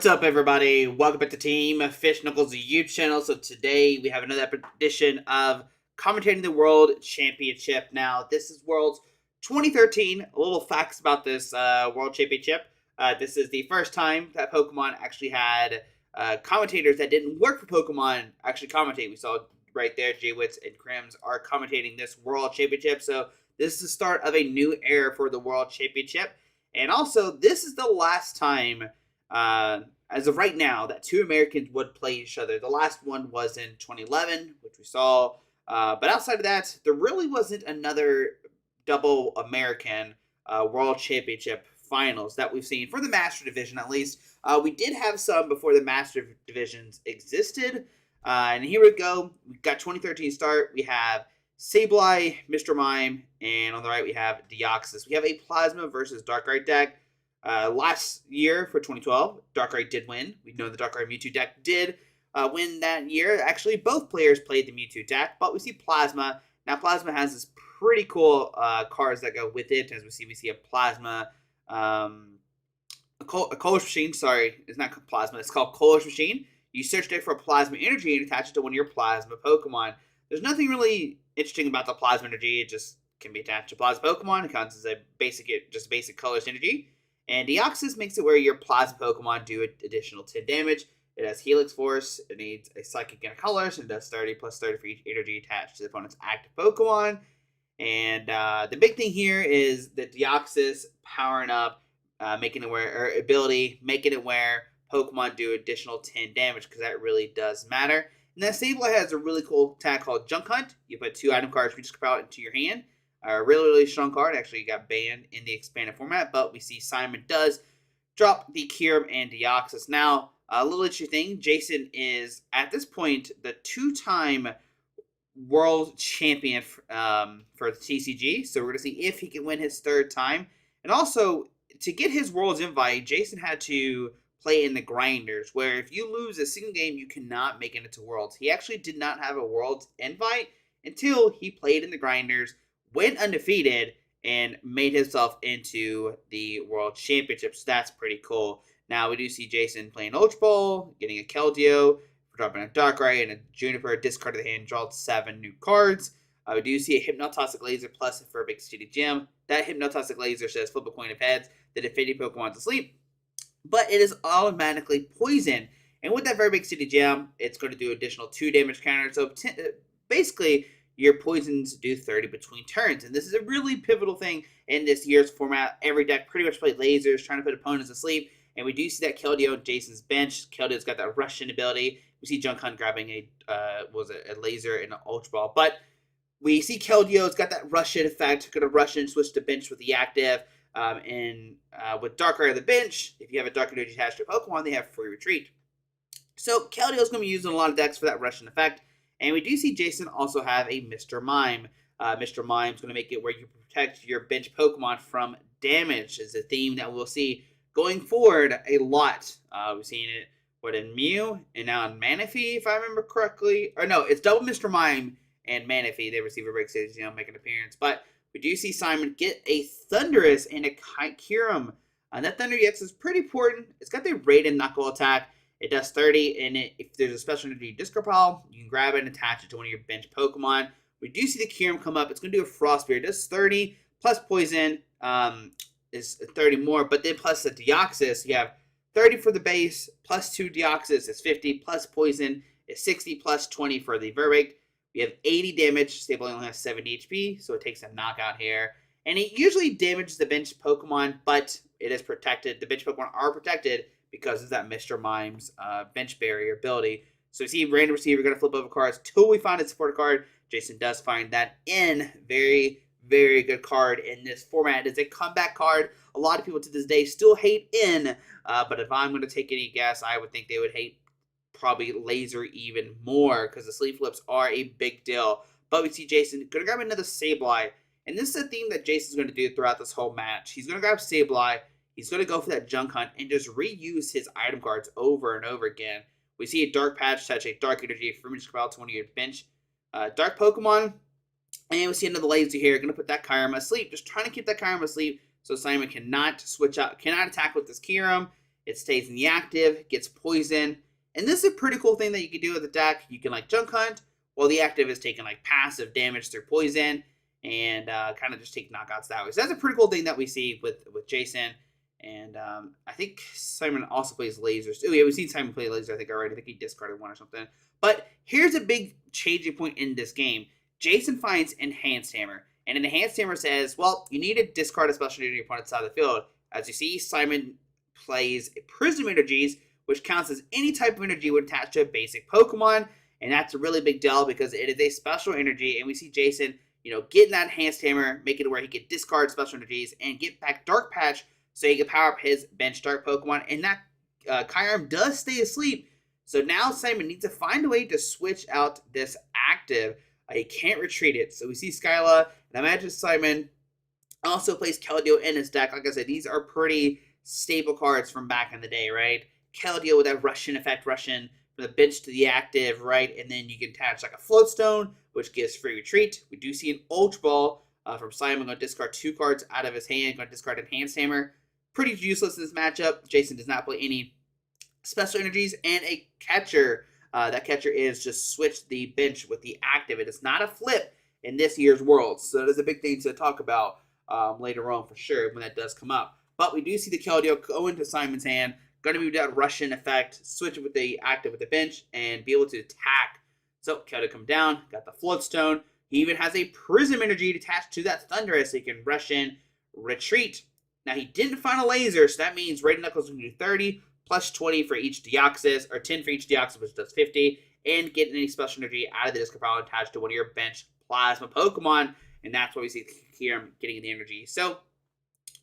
What's up, everybody? Welcome back to Team Fish Knuckles YouTube channel. So today we have another edition of Commentating the World Championship. Now, this is World's 2013. A little facts about this World Championship. This is the first time that Pokemon actually had commentators that didn't work for Pokemon actually commentate. We saw right there, J-Wits and Crims are commentating this World Championship. So this is the start of a new era for the World Championship. And also, this is the last time as of right now, that two Americans would play each other. The last one was in 2011, which we saw. But outside of that, there really wasn't another double American World Championship finals that we've seen for the Master Division, at least. We did have some before the Master Divisions existed. And here we go. We've got 2013 start. We have Sableye, Mr. Mime, and on the right we have Deoxys. We have a Plasma versus Darkrai deck. Last year for 2012, Darkrai did win. We know the Darkrai Mewtwo deck did win that year. Actually, both players played the Mewtwo deck, but we see Plasma. Now, Plasma has this pretty cool cards that go with it. As we see a Plasma, a Colorless Machine. Sorry, it's not Plasma. It's called Colorless Machine. You search there for Plasma Energy and attach it to one of your Plasma Pokemon. There's nothing really interesting about the Plasma Energy. It just can be attached to Plasma Pokemon. It counts as a basic Colorless Energy. And Deoxys makes it where your Plasma Pokemon do additional 10 damage. It has Helix Force, it needs a Psychic and a Colors, and it does 30 plus 30 for each energy attached to the opponent's active Pokemon. And the big thing here is that Deoxys powering up, making it where Pokemon do additional 10 damage, because that really does matter. And then Sableye has a really cool attack called Junk Hunt. You put 2 item cards from each out into your hand. A really strong card. Actually got banned in the expanded format, but we see Simon does drop the Kyurem and Deoxys. Now, a little interesting thing, Jason is, at this point, the 2-time world champion for the TCG, so we're going to see if he can win his 3rd time. And also, to get his Worlds invite, Jason had to play in the Grinders, where if you lose a single game, you cannot make it into Worlds. He actually did not have a Worlds invite until he played in the Grinders, went undefeated, and made himself into the World Championship. So that's pretty cool. Now we do see Jason playing Ultra Ball, getting a Keldeo, dropping a Darkrai and a Juniper, discarded the hand, draw 7 new cards. We do see a Hypnotoxic Laser plus a Furbic City Gem. That Hypnotoxic Laser says flip a coin of heads, the defeated Pokemon's asleep, but it is automatically poison. And with that Furbic City Gem, it's going to do additional 2 damage counters. So basically, your poisons do 30 between turns. And this is a really pivotal thing in this year's format. Every deck pretty much played lasers, trying to put opponents asleep. And we do see that Keldeo on Jason's bench. Keldeo's got that Russian ability. We see Junk Hunt grabbing a laser and an Ultra Ball. But we see Keldeo's got that Russian effect. Going to rush and switch to bench with the active. With Darkrai on the bench, if you have a Dark Energy attached to a Pokemon, they have free retreat. So Keldeo's going to be used in a lot of decks for that Russian effect. And we do see Jason also have a Mr. Mime. Mr. Mime's going to make it where you protect your bench Pokemon from damage. It's a theme that we'll see going forward a lot. We've seen it in Mew and now in Manaphy, if I remember correctly. Or no, it's double Mr. Mime and Manaphy. They receive a break stage, make an appearance. But we do see Simon get a Thundurus and a Kyurem. That Thunder EX is pretty important. It's got the Raiden Knuckle attack. It does 30, and if there's a special energy discard pile, you can grab it and attach it to one of your bench Pokemon. We do see the Kyurem come up. It's going to do a Frost Spear. It does 30 plus poison is 30 more, but then plus the Deoxys, you have 30 for the base, plus 2 Deoxys is 50, plus poison is 60, plus 20 for the Verbic. We have 80 damage. Sableye only has 70 HP, so it takes a knockout here. And it usually damages the bench Pokemon, but it is protected. The bench Pokemon are protected because of that Mr. Mime's bench barrier ability. So we see random receiver going to flip over cards till we find a supporter card. Jason does find that in. Very, very good card in this format. It's a comeback card. A lot of people to this day still hate in, but if I'm going to take any guess, I would think they would hate probably Laser even more, because the sleeve flips are a big deal. But we see Jason going to grab another Sableye, and this is a theme that Jason's going to do throughout this whole match. He's going to grab Sableye. He's going to go for that Junk Hunt and just reuse his item cards over and over again. We see a Dark Patch touch a Dark Energy from each to one of your bench Dark Pokemon. And we see another Laser here. Going to put that Kyurem asleep. Just trying to keep that Kyurem asleep so Simon cannot switch out, cannot attack with this Kyurem. It stays in the active, gets poison. And this is a pretty cool thing that you can do with the deck. You can like Junk Hunt while the active is taking like passive damage through poison and kind of just take knockouts that way. So that's a pretty cool thing that we see with Jason. And I think Simon also plays lasers. Oh yeah, we've seen Simon play lasers, I think, already. I think he discarded one or something. But here's a big changing point in this game. Jason finds Enhanced Hammer. And Enhanced Hammer says, well, you need to discard a special energy opponent's side of the field. As you see, Simon plays Prism Energies, which counts as any type of energy when attached to a basic Pokemon. And that's a really big deal because it is a special energy. And we see Jason, getting that Enhanced Hammer, making it where he can discard special energies and get back Dark Patch so he can power up his bench Dark Pokemon. And that Kyurem does stay asleep. So now Simon needs to find a way to switch out this active. He can't retreat it. So we see Skyla, and I imagine Simon also plays Keldeo in his deck. Like I said, these are pretty staple cards from back in the day, right? Keldeo with that Russian effect, Russian from the bench to the active, right? And then you can attach like a Floatstone, which gives free retreat. We do see an Ultra Ball from Simon. Going to discard 2 cards out of his hand. Going to discard Enhanced Hammer. Pretty useless in this matchup. Jason does not play any special energies. And a catcher. That catcher is just switch the bench with the active. It is not a flip in this year's Worlds. So there's a big thing to talk about later on for sure when that does come up. But we do see the Keldeo go into Simon's hand. Going to move that Russian effect, switch it with the active with the bench, and be able to attack. So Keldeo come down, got the Floatstone. He even has a Prism Energy attached to that Thundurus, so he can rush in, retreat. Now he didn't find a laser, so that means Raiden Knuckles will do 30, plus 20 for each Deoxys, or 10 for each Deoxys, which does 50, and get any special energy out of the discard pile attached to one of your bench Plasma Pokemon, and that's why we see here getting the energy. So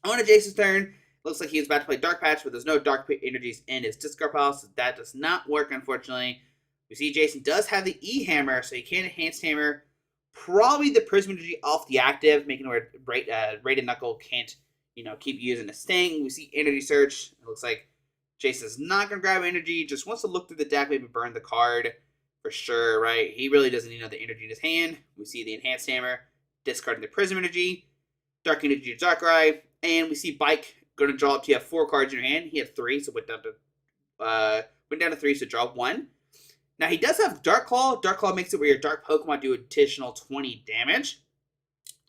on to Jason's turn. Looks like he was about to play Dark Patch, but there's no Dark Energies in his discard pile, so that does not work, unfortunately. We see Jason does have the E-Hammer, so he can Enhance Hammer. Probably the Prism Energy off the active, making it where Raiden Knuckle can't, keep using the Sting. We see Energy Search. It looks like Jason's not going to grab energy, just wants to look through the deck, maybe burn the card for sure, right? He really doesn't need the energy in his hand. We see the Enhanced Hammer, discarding the Prism Energy, Dark Energy to Darkrai, and we see Bike going to draw up to you have 4 cards in your hand. He had 3, so went down to 3, so draw 1. Now he does have Dark Claw. Dark Claw makes it where your Dark Pokemon do additional 20 damage,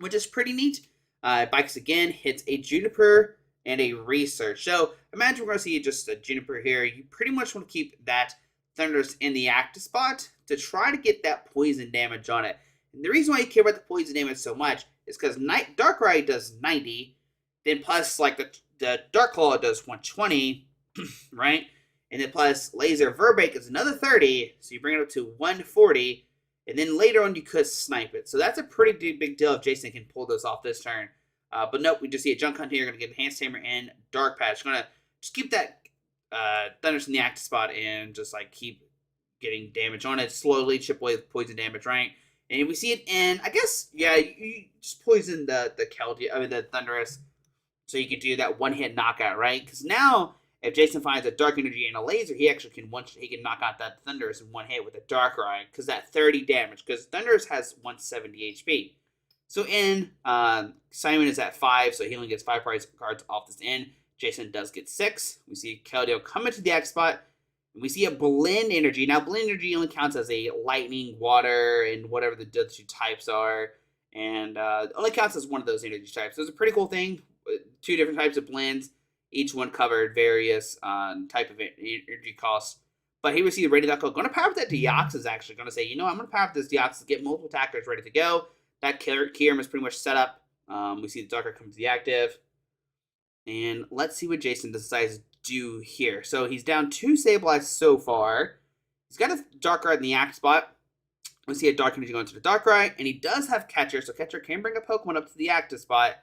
which is pretty neat. Bikes again, hits a Juniper and a Research. So imagine we're going to see just a Juniper here. You pretty much want to keep that Thundurus in the active spot to try to get that poison damage on it. And the reason why you care about the poison damage so much is because Darkrai does 90, then plus like the Dark Claw does 120, right? And then plus Laser Verbeek is another 30, so you bring it up to 140, and then later on you could snipe it. So that's a pretty big deal if Jason can pull those off this turn. But nope, we just see a Junk Hunt here. Going to get Enhanced Hammer and Dark Patch. Going to just keep that Thundurus in the active spot and just like keep getting damage on it. Slowly chip away with poison damage, right? And we see it in, I guess, yeah, you just poison the Thundurus. So you can do that one-hit knockout, right? Because now, if Jason finds a Dark Energy and a Laser, he actually can knock out that Thundurus in one hit with a Darkrai, because that 30 damage. Because Thundurus has 170 HP. So Simon is at 5, so he only gets 5 prize cards off this end. Jason does get 6. We see Keldeo come into the X spot, and we see a Blend Energy. Now, Blend Energy only counts as a Lightning, Water, and whatever the other 2 types are, and only counts as one of those energy types. So it's a pretty cool thing. 2 different types of blends, each one covered various type of energy costs. But here we see the Raiden Knuckle going to power up that Deoxys, actually. Going to say, I'm going to power up this Deoxys, get multiple attackers ready to go. That Kyurem is pretty much set up. We see the Darkrai come to the active. And let's see what Jason decides to do here. So he's down 2 Sableye so far. He's got a Darkrai in the active spot. We see a Dark Energy going to the Darkrai. And he does have Catcher, so Catcher can bring a Pokemon up to the active spot.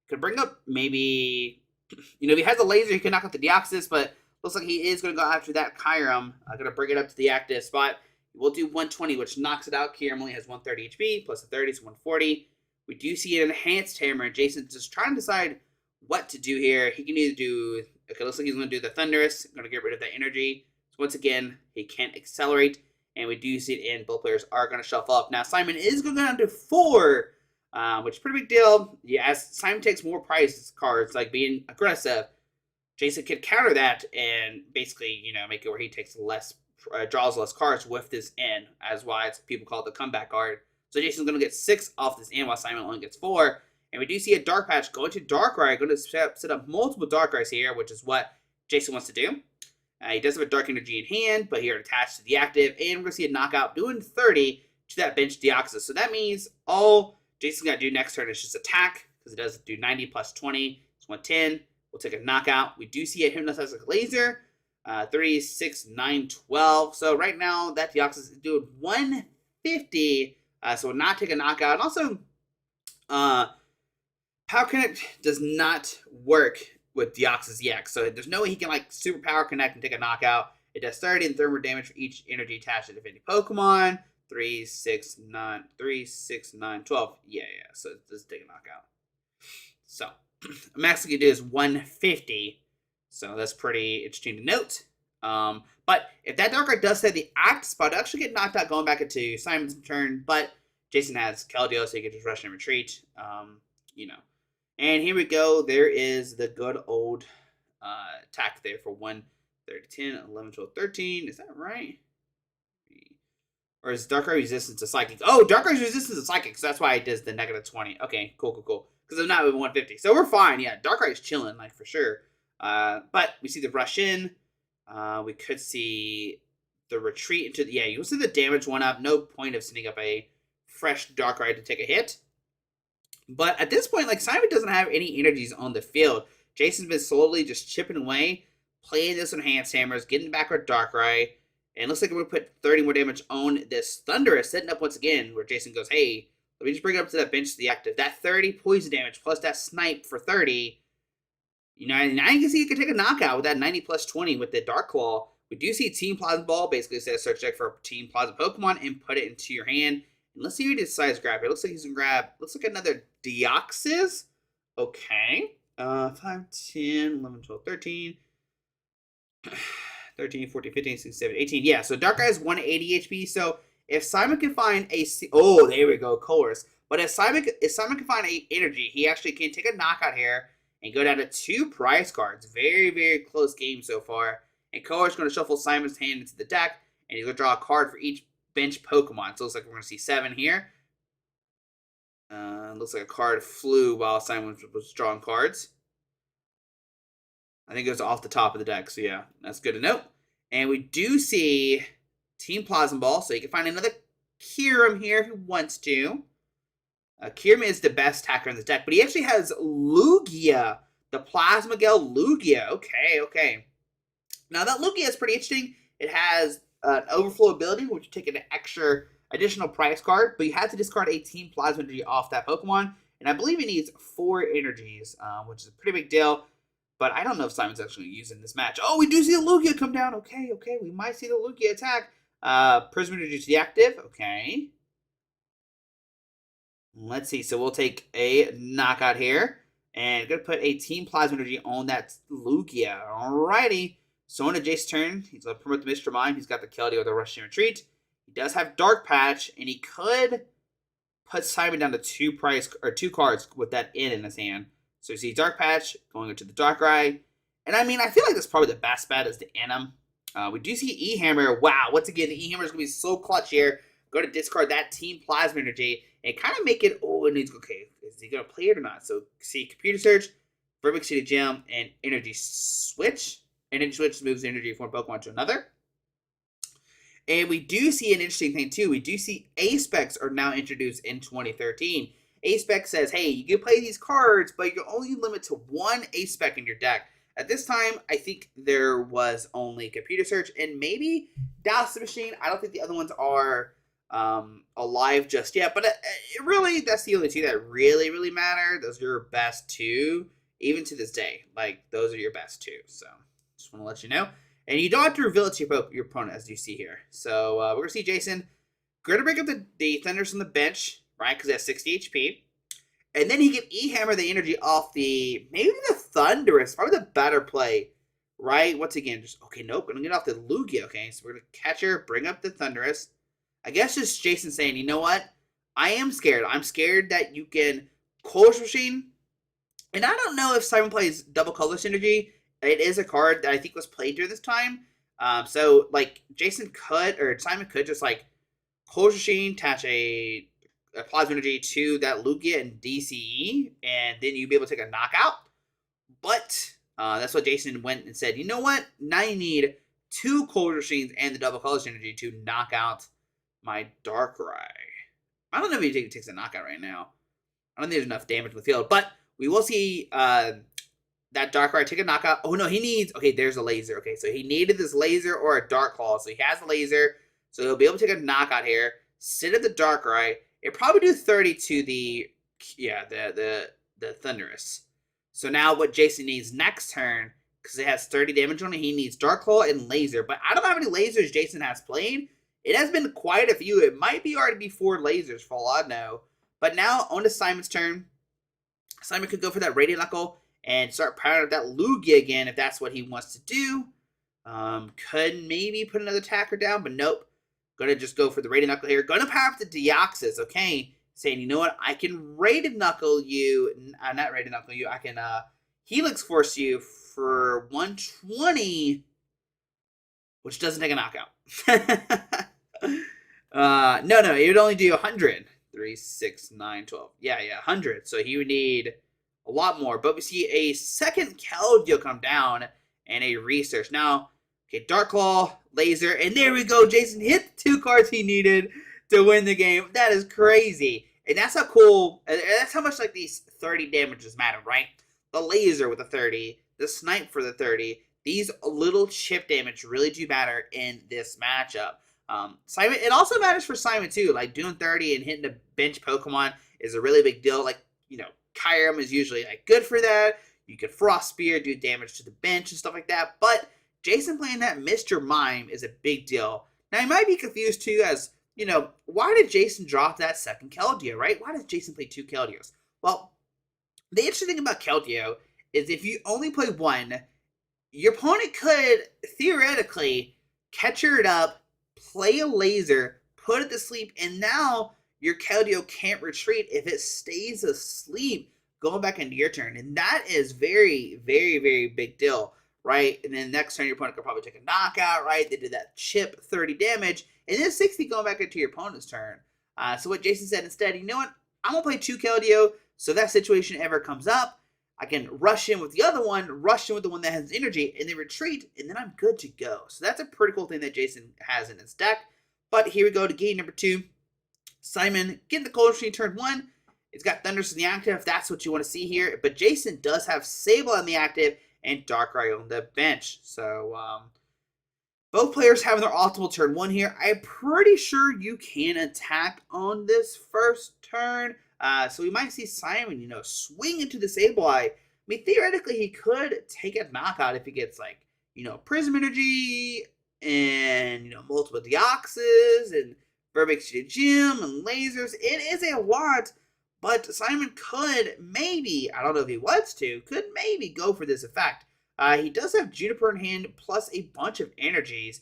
Could bring up maybe, if he has a laser, he can knock out the Deoxys, but looks like he is going to go after that Kyurem. Going to bring it up to the active spot. We'll do 120, which knocks it out. Kyurem only has 130 HP, plus a 30, so 140. We do see an Enhanced Hammer. Jason's just trying to decide what to do here. He can either do, okay, looks like he's going to do the Thundurus. Going to get rid of that energy. So once again, he can't accelerate, and we do see it in. Both players are going to shuffle up. Now, Simon is going to go down to 4. Which is a pretty big deal. Yeah, as Simon takes more prize cards, like being aggressive, Jason could counter that and basically, make it where he takes draws less cards with this N, as why people call it the comeback card. So Jason's going to get 6 off this N, while Simon only gets 4. And we do see a Dark Patch going to Darkrai, going to set up multiple Darkrai's here, which is what Jason wants to do. He does have a Dark Energy in hand, but here attached to the active, and we're going to see a knockout doing 30 to that bench Deoxys. So that means all Jason's got to do next turn is just attack, because it does do 90 plus 20. It's 110. We'll take a knockout. We do see a Hypnotize Laser. 3, 6, 9, 12. So right now, that Deoxys is doing 150. So we'll not take a knockout. And also, Power Connect does not work with Deoxys EX. So there's no way he can super Power Connect and take a knockout. It does 30 and thermal damage for each energy attached to defending Pokemon. 3, 6, 9, 12. Yeah. So let's take a knockout. So max we can do is 150. So that's pretty interesting to note. But if that Darkrai does stay the active spot, it'll actually get knocked out going back into Simon's turn. But Jason has Keldeo, so he can just rush and retreat. And here we go. There is the good old attack there for 1, 30, 10, 11, 12, 13. Is that right? Or is Darkrai resistance to Psychic? Oh, Darkrai's resistance to Psychic, so that's why it does the negative 20. Okay, cool. Because I'm not with 150. So we're fine. Yeah, Darkrai's chilling, for sure. But we see the rush in. We could see the retreat into the... Yeah, you'll see the damage one up. No point of sending up a fresh Darkrai to take a hit. But at this point, Simon doesn't have any energies on the field. Jason's been slowly just chipping away, playing this Enhanced Hammers, getting back our Darkrai. And looks like we're going to put 30 more damage on this Thundurus, setting up once again where Jason goes, hey, let me just bring it up to that bench to the active. That 30 poison damage plus that snipe for 30. Now you can see you can take a knockout with that 90 plus 20 with the Dark Claw. We do see Team Plasma Ball, basically say a search deck for a Team Plasma Pokemon and put it into your hand. And let's see who he decides to grab here. Looks like he's going to grab, looks like another Deoxys. Okay. 5, 10, 11, 12, 13. 13, 14, 15, 16, 17, 18. Yeah, so Darkrai has 180 HP. So if Simon can find a... Oh, there we go, Colors. But if Simon can find a energy, he actually can take a knockout here and go down to 2 prize cards. Very, very close game so far. And Colors going to shuffle Simon's hand into the deck, and he's going to draw a card for each bench Pokemon. So it looks like we're going to see 7 here. Looks like a card flew while Simon was drawing cards. I think it was off the top of the deck, so yeah, that's good to know. And we do see Team Plasma Ball, so you can find another Kyurem here if he wants to. Kyurem is the best attacker in this deck, but he actually has Lugia, the Plasma Gale Lugia. Okay. Now that Lugia is pretty interesting. It has an Overflow ability, which you take an additional prize card, but you have to discard a Team Plasma energy off that Pokemon, and I believe it needs 4 energies, which is a pretty big deal. But I don't know if Simon's actually using this match. Oh, we do see the Lugia come down. Okay. We might see the Lugia attack. Prism Energy to the active. Okay. Let's see. So we'll take a knockout here. And going to put a Team Plasma Energy on that Lugia. Alrighty. So on to Jace's turn. He's going to promote the Mr. Mime. He's got the Keldeo with a Rush and Retreat. He does have Dark Patch. And he could put Simon down to 2 cards with that in his hand. So you see Dark Patch going into the Darkrai. And I mean, I feel like that's probably the best bet is the Anim. We do see E-Hammer. Wow, once again, the E-Hammer is going to be so clutch here. Go to discard that Team Plasma Energy and kind of make it, oh, it needs, okay, is he going to play it or not? So see Computer Search, Verbic City Gem, and Energy Switch. Energy Switch moves the energy from one Pokemon to another. And we do see an interesting thing too. We do see A-Specs are now introduced in 2013. A-Spec says, hey, you can play these cards, but you're only limited to 1 A-Spec in your deck. At this time, I think there was only Computer Search and maybe Dallas Machine. I don't think the other ones are alive just yet. But really, that's the only 2 that really matter. Those are your best 2, even to this day. Those are your best 2. So, just want to let you know. And you don't have to reveal it to your opponent, as you see here. So, we're going to see Jason. Going to break up the Thunders from the bench. Right, because it has 60 HP. And then he can E-Hammer the energy off maybe the Thundurus. Probably the better play. Right? Once again, nope. Going to get off the Lugia. Okay, so we're going to catch her, bring up the Thundurus. I guess just Jason saying, you know what? I am scared. I'm scared that you can Colors Machine. And I don't know if Simon plays double Color Synergy. it is a card that I think was played during this time. So like Simon could just like Cold Machine, attach a Plasma Energy to that Lugia and DCE, and then you'd be able to take a knockout. But that's what Jason went and said, you know what? Now you need 2 Cold Machines and the double Color Energy to knock out my Darkrai. I don't know if he takes a knockout right now. I don't think there's enough damage in the field, but we will see that Darkrai take a knockout. Oh no, he needs, okay, there's a laser. Okay, so he needed this laser or a Dark Claw, so he has a laser, so he'll be able to take a knockout here, sit at the Darkrai. It probably do 30 to the Thunderous. So now what Jason needs next turn, because it has 30 damage on it, he needs Dark Claw and Laser. But I don't know how many lasers Jason has played. It has been quite a few. It might be already be 4 lasers for all I know. But now on to Simon's turn. Simon could go for that Radiant Knuckle and start powering up that Lugia again if that's what he wants to do. Could maybe put another attacker down, but nope. Gonna just go for the Radiant Knuckle here. Gonna power up the Deoxys, okay? Saying, you know what? I can Radiant Knuckle you. Not Radiant Knuckle you. I can Helix Force you for 120, which doesn't take a knockout. No. It would only do 100. 3, 6, 9, 12. Yeah, 100. So he would need a lot more. But we see a second Keldeo come down and a Research. Now, okay, Dark Claw, Laser, and there we go. Jason hit the 2 cards he needed to win the game. That is crazy. And that's how cool, that's how much like these 30 damages matter, right? The Laser with the 30, the Snipe for the 30. These little chip damage really do matter in this matchup. Simon, it also matters for Simon too. Like doing 30 and hitting a bench Pokemon is a really big deal. Like, you know, Kyurem is usually like good for that. You could Frost Spear, do damage to the bench and stuff like that. But Jason playing that Mr. Mime is a big deal. Now, you might be confused too as, you know, why did Jason drop that second Keldeo, right? Why does Jason play 2 Keldeos? Well, the interesting thing about Keldeo is if you only play 1, your opponent could theoretically catcher it up, play a laser, put it to sleep, and now your Keldeo can't retreat if it stays asleep going back into your turn. And that is very, very, very big deal, right? And then next turn, your opponent could probably take a knockout, right? They did that chip 30 damage, and then 60 going back into your opponent's turn. So what Jason said instead, you know what? I'm going to play 2 Keldeo, so if that situation ever comes up, I can rush in with the other one, rush in with the one that has energy, and then retreat, and then I'm good to go. So that's a pretty cool thing that Jason has in his deck. But here we go to game number 2. Simon getting the Cold Machine turn 1. It's got Thundurus in the active, if that's what you want to see here. But Jason does have Sable in the active and Darkrai on the bench. So, both players having their optimal turn 1 here. I'm pretty sure you can attack on this first turn. So we might see Simon, you know, swing into the Sableye. I mean, theoretically, he could take a knockout if he gets, like, you know, Prism Energy and, you know, multiple Deoxys and Burbank Gym and lasers. It is a lot, but Simon could maybe, I don't know if he wants to, could maybe go for this effect. He does have Juniper in hand plus a bunch of energies,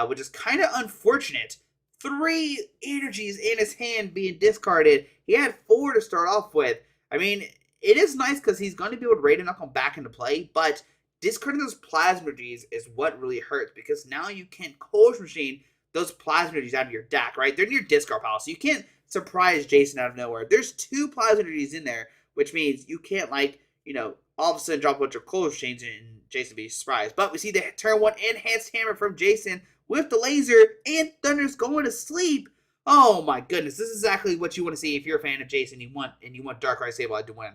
which is kind of unfortunate. 3 energies in his hand being discarded. He had 4 to start off with. I mean, it is nice because he's going to be able to Radiant Knuckle back into play, but discarding those Plasma Energies is what really hurts because now you can't Cold Machine those Plasma Energies out of your deck, right? They're in your discard pile, so you can't surprise Jason out of nowhere. There's 2 Plasma Energies in there, which means you can't, like, you know, all of a sudden drop a bunch of Cold Machines and Jason be surprised. But we see the turn 1 Enhanced Hammer from Jason with the laser and Thunder's going to sleep. Oh my goodness, this is exactly what you want to see if you're a fan of Jason and you want Darkrai Sableye to win.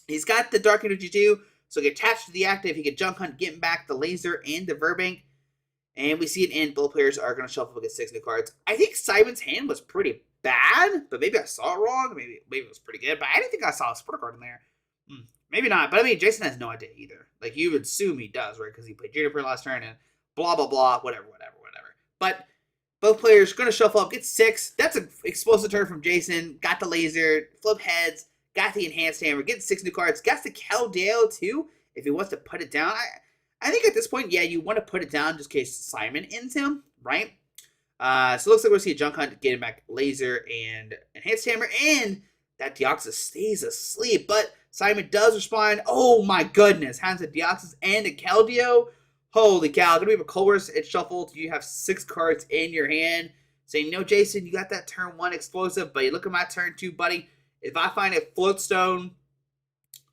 He's got the Dark Energy too, so get attached to the active. He can Junk Hunt, getting back the laser and the Verbank. And we see it in both players are going to shuffle get 6 new cards. I think Simon's hand was pretty bad, but maybe I saw it wrong. Maybe it was pretty good, but I didn't think I saw a support card in there. Maybe not, but I mean, Jason has no idea either. Like, you would assume he does, right? Because he played Juniper last turn and blah, blah, blah, whatever. But both players going to shuffle up, get 6. That's an explosive turn from Jason. Got the laser, flip heads, got the Enhanced Hammer, getting 6 new cards. Got the Keldeo too, if he wants to put it down. I think at this point, yeah, you want to put it down just in case Simon ends him, right? So it looks like we'll see a Junk Hunt getting back laser and Enhanced Hammer and that Deoxys stays asleep, but Simon does respond. Oh my goodness, has a Deoxys and a Keldeo. Holy cow, gonna be a Colress and shuffled. You have 6 cards in your hand. Saying, no, Jason, you got that turn 1 explosive, but you look at my turn 2, buddy. If I find a Floatstone,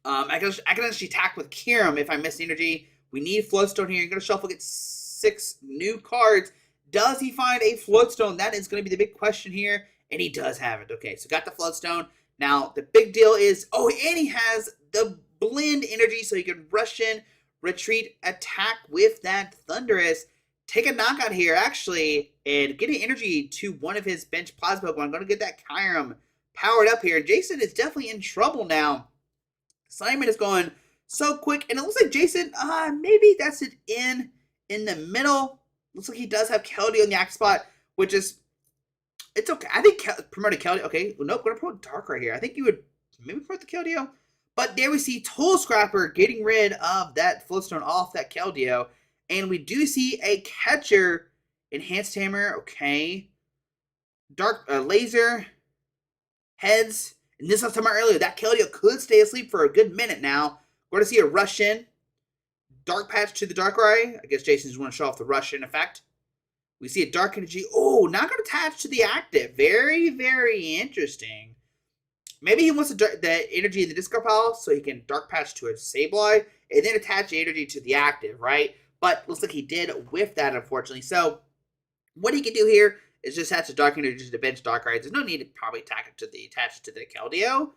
I can actually attack with Kyurem if I miss energy. We need Floatstone here. You're going to shuffle, get 6 new cards. Does he find a Floatstone? That is going to be the big question here, and he does have it. Okay, so got the Floatstone. Now, the big deal is, and he has the Blend energy, so he can rush in, retreat, attack with that Thundurus. Take a knockout here, actually, and get an energy to one of his bench Plasma Pokemon. I'm going to get that Kyurem powered up here. Jason is definitely in trouble now. Simon is going so quick, and it looks like Jason, maybe that's it in the middle. Looks like he does have Keldeo in the act spot, which is, it's okay. I think promoted Keldeo. Okay, well, nope, going to promote Darkrai here. I think you would maybe promote the Keldeo. But there we see Toll Scrapper getting rid of that Floatstone off that Keldeo. And we do see a catcher, Enhanced Hammer, okay. Dark Laser, Heads. And this was talking about earlier, that Keldeo could stay asleep for a good minute now. We're going to see a Rush In. Dark Patch to the Darkrai. I guess Jason's going to show off the Rush In effect. We see a Dark Energy. Oh, not going to attach to the active. Very, very interesting. Maybe he wants the energy in the discard pile so he can Dark Patch to a Sableye and then attach the energy to the active, right? But looks like he did with that, unfortunately. So what he can do here is just attach the Dark Energy to the bench Darkrai. There's no need to probably attach it to the Keldeo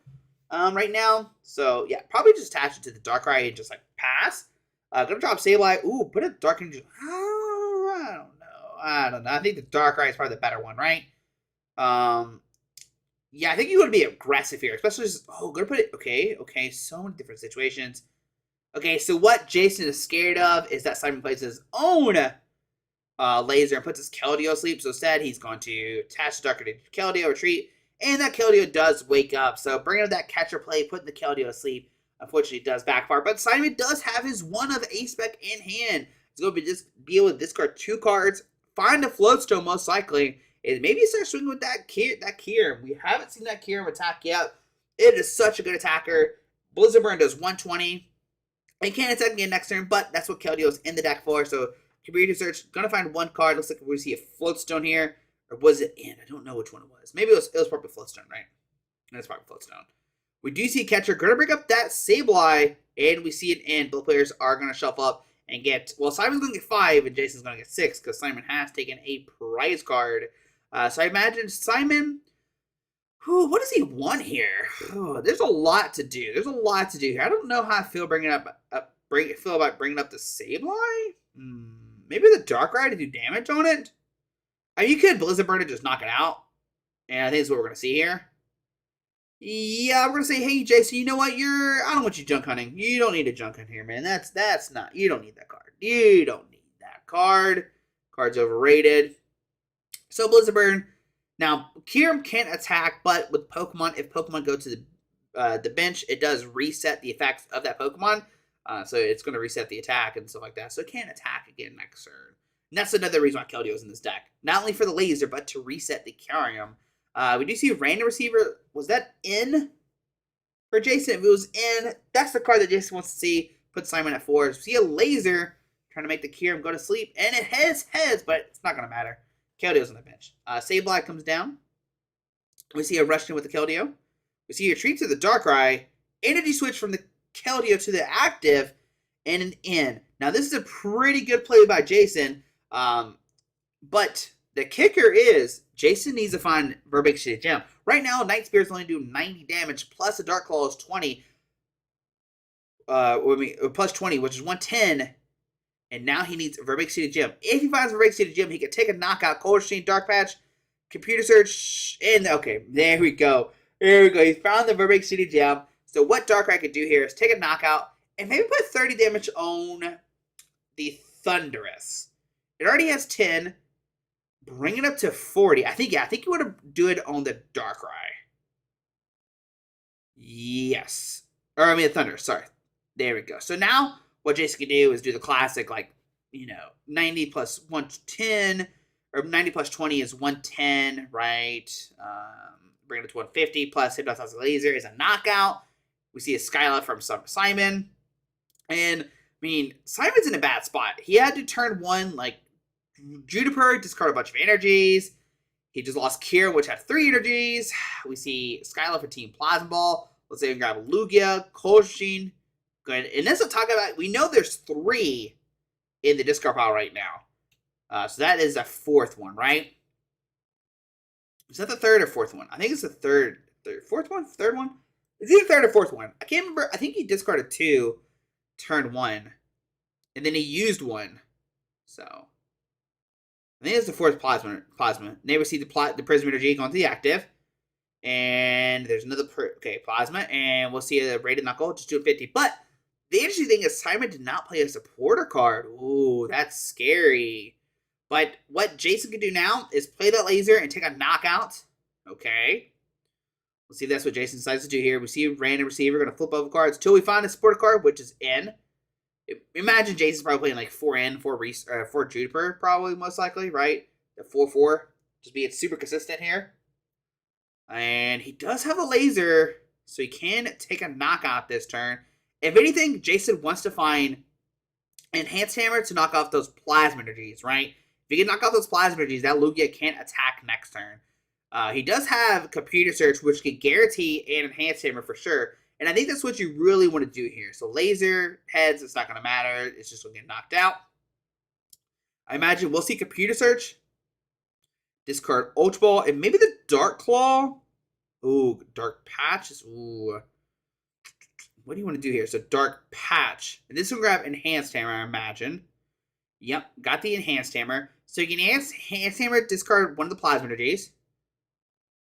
right now. So yeah, probably just attach it to the Darkrai and just like pass. Gonna drop Sableye. Ooh, put a Dark Energy. I don't know. I think the Darkrai is probably the better one, right? Yeah, I think you want to be aggressive here, especially just, gonna put it. Okay, so many different situations. Okay, so what Jason is scared of is that Simon plays his own laser and puts his Keldeo asleep. So instead, he's going to attach the Dark Energy to Keldeo, retreat, and that Keldeo does wake up. So bringing up that catcher play, putting the Keldeo to sleep, unfortunately does backfire. But Simon does have his one of A-Spec in hand. He's going to be able to discard 2 cards, find a Floatstone most likely, and maybe start swinging with that Kyurem. We haven't seen that Kyurem attack yet. It is such a good attacker. Blizzard Burn does 120. It can attack again next turn, but that's what Keldeo is in the deck for. So computer search, gonna find 1 card. Looks like we see a Floatstone here, or was it in? I don't know which one it was. Maybe it was probably Floatstone, right? That's probably Floatstone. We do see catcher gonna bring up that Sableye, and we see it in. Both players are gonna shuffle up and get. Well, Simon's gonna get 5, and Jason's gonna get 6 because Simon has taken a prize card. So I imagine Simon. What does he want here? There's a lot to do. Here. I don't know how I feel about bringing up the Sableye. Maybe the Darkrai to do damage on it. I mean, you could Blizzard Burn and just knock it out, and I think that's what we're gonna see here. Yeah, we're gonna say, hey, Jason, you know what? I don't want you junk hunting. You don't need a junk hunt here, man. That's not. You don't need that card. You don't need that card. Card's overrated. So Blizzard Burn. Now, Kyurem can't attack, but with Pokemon, if Pokemon go to the bench, it does reset the effects of that Pokemon. So it's going to reset the attack and stuff like that. So it can't attack again next turn. And that's another reason why Keldeo is in this deck. Not only for the laser, but to reset the Kyurem. We do see a Random Receiver. Was that in for Jason? If it was in, that's the card that Jason wants to see. Put Simon at 4. We see a laser trying to make the Kyurem go to sleep. And it has heads, but it's not going to matter. Keldeo's on the bench. Sableye comes down. We see a rush in with the Keldeo. We see a retreat to the Darkrai. Energy switch from the Keldeo to the active. And an in. Now, this is a pretty good play by Jason. But the kicker is Jason needs to find Verbeek City Gem. Right now, Night Spirit's only doing 90 damage. Plus the Dark Claw is 20. Plus 20, which is 110. And now he needs Verbeek City Gem. If he finds Verbeek City Gem, he can take a knockout, Cold Machine, Dark Patch, Computer Search, and okay, there we go. He found the Verbeek City Gem. So what Darkrai could do here is take a knockout and maybe put 30 damage on the Thundurus. It already has 10. Bring it up to 40. I think you want to do it on the Darkrai. Yes. Or I mean the Thundurus, sorry. There we go. So now what Jason can do is do the classic, 90 plus 110, or 90 plus 20 is 110, right? Bring it to 150 plus Hypnotoxic Laser is a knockout. We see a Skylight from Simon. And, I mean, Simon's in a bad spot. He had to turn one, like, Juniper, discard a bunch of energies. He just lost Kira, which had 3 energies. We see Skylight for Team Plasma Ball. Let's say we grab Lugia, Cold Machine. Good. And this will talk about, we know there's 3 in the discard pile right now. So that is a 4th one, right? Is that the 3rd or 4th one? I think it's the 3rd. 4th one? 3rd one? It's either 3rd or 4th one. I can't remember. I think he discarded 2, turn 1, and then he used 1. So I think it's the 4th plasma. They receive the Prism Energy going to the active. And there's another plasma. And we'll see a rated knuckle, just doing 50. But the interesting thing is Simon did not play a supporter card. Ooh, that's scary. But what Jason can do now is play that laser and take a knockout. Okay. Let's see if that's what Jason decides to do here. We see a random receiver going to flip over cards until we find a supporter card, which is N. Imagine Jason's probably playing like 4N, 4 Juniper, probably most likely, right? The 4-4. Just being super consistent here. And he does have a laser, so he can take a knockout this turn. If anything, Jason wants to find Enhanced Hammer to knock off those plasma energies, right? If he can knock off those plasma energies, that Lugia can't attack next turn. He does have Computer Search, which can guarantee an Enhanced Hammer for sure. And I think that's what you really want to do here. So laser, heads, it's not going to matter. It's just going to get knocked out. I imagine we'll see Computer Search. Discard Ultra Ball. And maybe the Dark Claw. Ooh, Dark Patch. Ooh. What do you want to do here? So Dark Patch. And this will grab Enhanced Hammer, I imagine. Yep, got the Enhanced Hammer. So you can Enhanced Hammer, discard one of the Plasma Energies.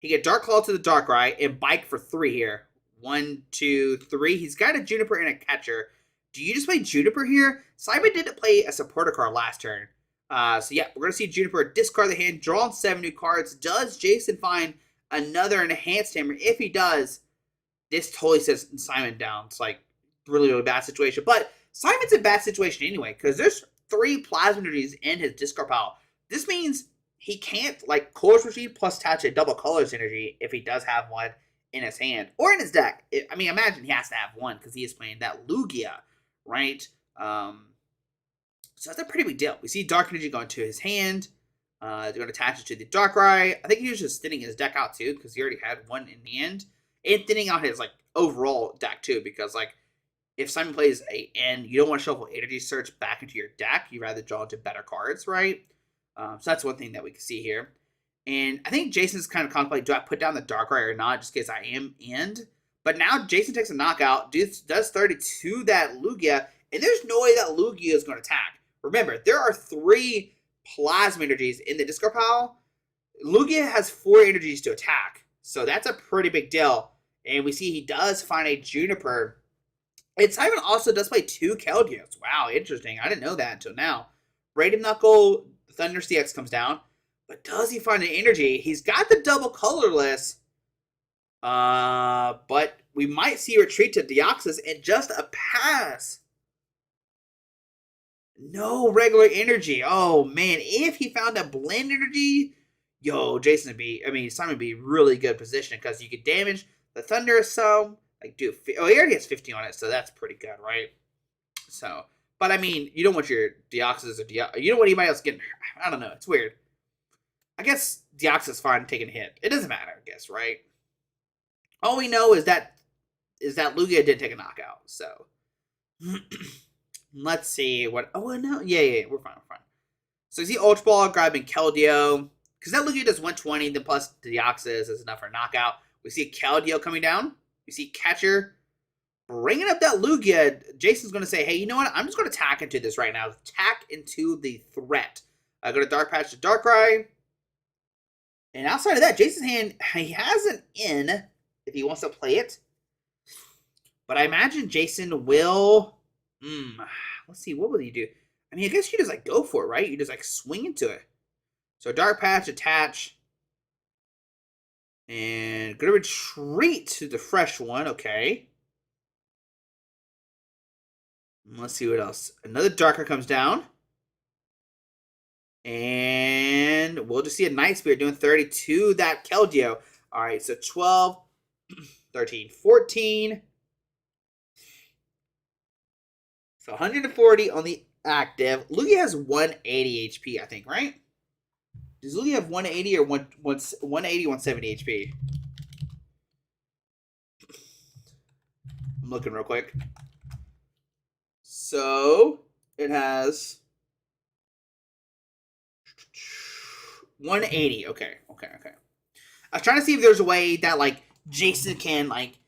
He get Dark Claw to the Darkrai and Bike for 3 here. 1, 2, 3. He's got a Juniper and a Catcher. Do you just play Juniper here? Simon didn't play a supporter card last turn. So yeah, we're going to see Juniper discard the hand, draw on 7 new cards. Does Jason find another Enhanced Hammer? If he does, this totally sets Simon down. It's like really, really bad situation. But Simon's in a bad situation anyway, because there's 3 Plasma Energies in his discard pile. This means he can't, like, Colors Machine plus attach a double Colors Energy if he does have one in his hand or in his deck. I mean, imagine he has to have one because he is playing that Lugia, right? So that's a pretty big deal. We see Dark Energy going to his hand. They're going to attach it to the Darkrai. I think he was just thinning his deck out too because he already had one in the end. And thinning out his, like, overall deck too because, like, if Simon plays a N, you don't want to shuffle Energy Search back into your deck. You'd rather draw into better cards, right? So that's one thing that we can see here. And I think Jason's kind of contemplating, do I put down the Darkrai or not, just in case I am end. But now Jason takes a knockout, does 30 to that Lugia, and there's no way that Lugia is going to attack. Remember, there are 3 Plasma Energies in the discard pile. Lugia has 4 energies to attack, so that's a pretty big deal. And we see he does find a Juniper. And Simon also does play 2 Keldeos. Wow, interesting. I didn't know that until now. Rated Knuckle, Thunder CX comes down. But does he find an energy? He's got the double colorless. But we might see retreat to Deoxys and just a pass. No regular energy. Oh, man. If he found a blend energy, Simon would be really good position because you could damage the Thunder some. Like, dude, he already has 50 on it, so that's pretty good, right? So, but I mean, you don't want your Deoxys or you don't want anybody else getting, I don't know, it's weird. I guess Deoxys is fine taking a hit. It doesn't matter, I guess, right? All we know is that Lugia did take a knockout, so. Let's see what, no, yeah, we're fine. So you see Ultra Ball grabbing Keldeo, because that Lugia does 120, then plus Deoxys is enough for a knockout. We see Keldeo coming down. We see Catcher bringing up that Lugia. Jason's going to say, hey, you know what? I'm just going to tack into this right now. Tack into the threat. I go to Dark Patch to Darkrai. And outside of that, Jason's hand, he has an in if he wants to play it. But I imagine Jason will, let's see, what will he do? I mean, I guess you just, like, go for it, right? You just, like, swing into it. So Dark Patch, attach. And gonna retreat to the fresh one, okay. Let's see what else. Another Darker comes down. And we'll just see a Night Spirit doing 32 that Keldeo. All right, so 12, 13, 14. So 140 on the active. Lugia has 180 HP, I think, right? Does Lugia have 180 or 180, 170 HP? I'm looking real quick. So it has 180. Okay. I was trying to see if there's a way that like Jason can like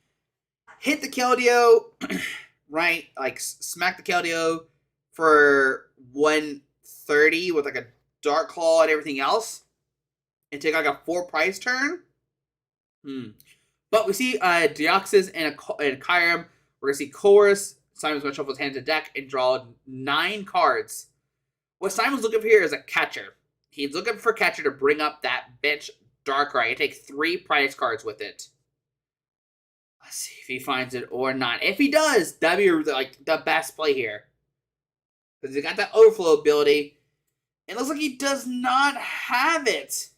hit the Keldeo, right? Like smack the Keldeo for 130 with like a Dark Claw and everything else, and take like a 4 price turn. But we see Deoxys and Kyurem. We're gonna see Chorus. Simon's gonna shuffle his hand to deck and draw 9 cards. What Simon's looking for here is a catcher. He's looking for a catcher to bring up that bench Darkrai and take 3 prize cards with it. Let's see if he finds it or not. If he does, that'd be like the best play here. Because he got that overflow ability. And it looks like he does not have it.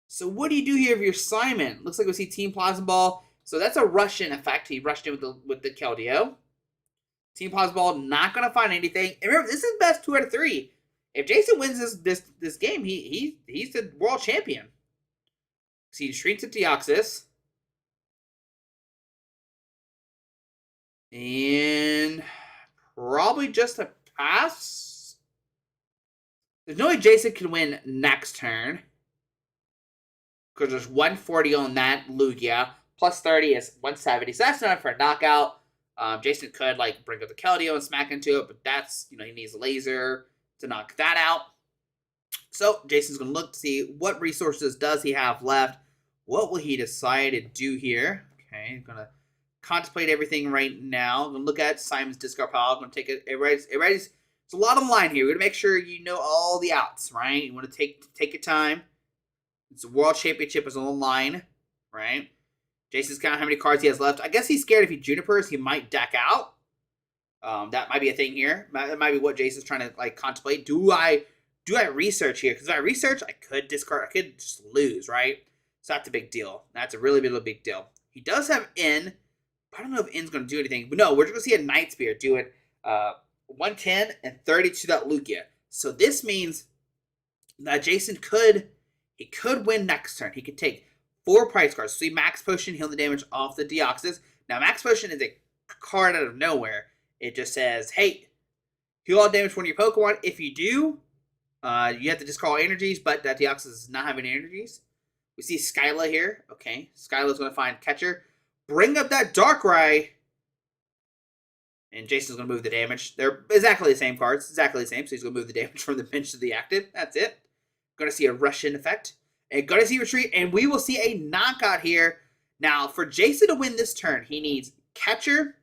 So what do you do here if you're Simon? Looks like we see Team Plasma Ball. So that's a rush-in effect. He rushed in with the Keldeo. Team Plasma Ball not going to find anything. And remember, this is best 2 out of 3. If Jason wins this game, he's the world champion. So he shrinks to Deoxys. And probably just a pass. There's no way Jason can win next turn. Because there's 140 on that Lugia. Plus 30 is 170. So that's enough for a knockout. Jason could like bring up the Keldeo and smack into it. But that's, he needs a laser to knock that out. So Jason's going to look to see what resources does he have left. What will he decide to do here? Okay, I'm going to contemplate everything right now. I'm going to look at Simon's discard pile. I'm going to take it. Everybody's it's a lot on the line here. We're going to make sure you know all the outs, right? You want to take your time. It's a world championship is on the line, right? Jason's counting how many cards he has left. I guess he's scared if he Junipers, he might deck out. That might be a thing here. That might be what Jason's trying to like contemplate. Do I research here? Because if I research, I could discard. I could just lose, right? So that's a big deal. That's a really big deal. He does have In. I don't know if In's going to do anything. But no, we're going to see a Night Spear doing 110 and 32 that Lugia. So this means that Jason could win next turn. He could take 4 prize cards. So see Max Potion, heal the damage off the Deoxys. Now Max Potion is a card out of nowhere. It just says, hey, heal all damage from your Pokemon. If you do, you have to discard all energies, but that Deoxys does not have any energies. We see Skyla here. Okay, Skyla's going to find Catcher. Bring up that Darkrai. And Jason's going to move the damage. They're exactly the same cards. Exactly the same. So he's going to move the damage from the bench to the active. That's it. Going to see a rush-in effect. And going to see retreat. And we will see a knockout here. Now, for Jason to win this turn, he needs Catcher,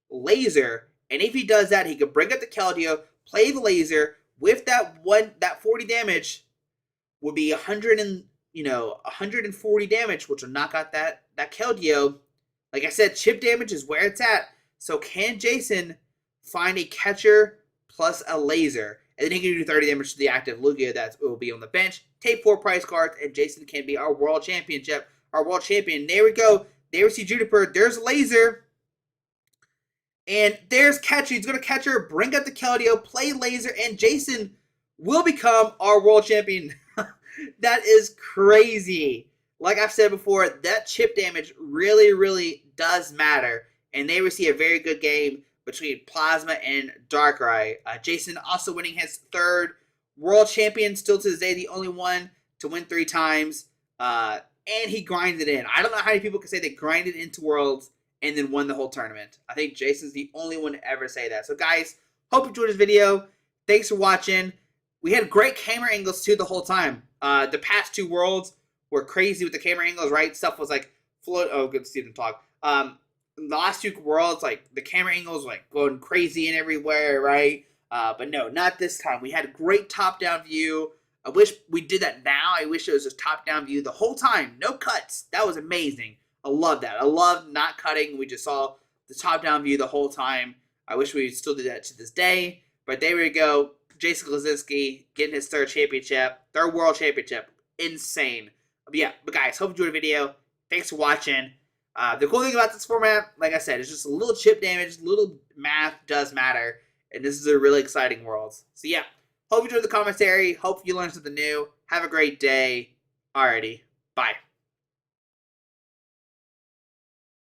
Laser. And if he does that, he can bring up the Keldeo, play the Laser. With that 40 damage would be 140 damage, which will knock out that Keldeo. Like I said, chip damage is where it's at. So can Jason find a Catcher plus a Laser? And then he can do 30 damage to the active Lugia that will be on the bench. Take 4 prize cards, and Jason can be our world champion. There we go. There we see Juniper. There's Laser. And there's Catcher. He's going to Catcher, bring up the Keldeo, play Laser, and Jason will become our world champion. That is crazy. Like I've said before, that chip damage really does matter. And they will see a very good game between Plasma and Darkrai. Jason also winning his 3rd world champion, still to this day the only one to win 3 times. And he grinded in. I don't know how many people can say they grinded into Worlds and then won the whole tournament. I think Jason's the only one to ever say that. So guys, hope you enjoyed this video. Thanks for watching. We had great camera angles too the whole time. The past 2 Worlds were crazy with the camera angles, right? Stuff was like float. Oh, good to see them talk. The last 2 Worlds, like the camera angles were like going crazy and everywhere, right? But no, not this time. We had a great top-down view. I wish we did that now. I wish it was just top-down view the whole time. No cuts. That was amazing. I love that. I love not cutting. We just saw the top-down view the whole time. I wish we still did that to this day. But there we go. Jason Glazinski getting his third world championship. Insane. But guys, hope you enjoyed the video. Thanks for watching. The cool thing about this format, like I said, is just a little chip damage, little math does matter, and this is a really exciting world. So yeah, hope you enjoyed the commentary. Hope you learned something new. Have a great day. Alrighty, bye.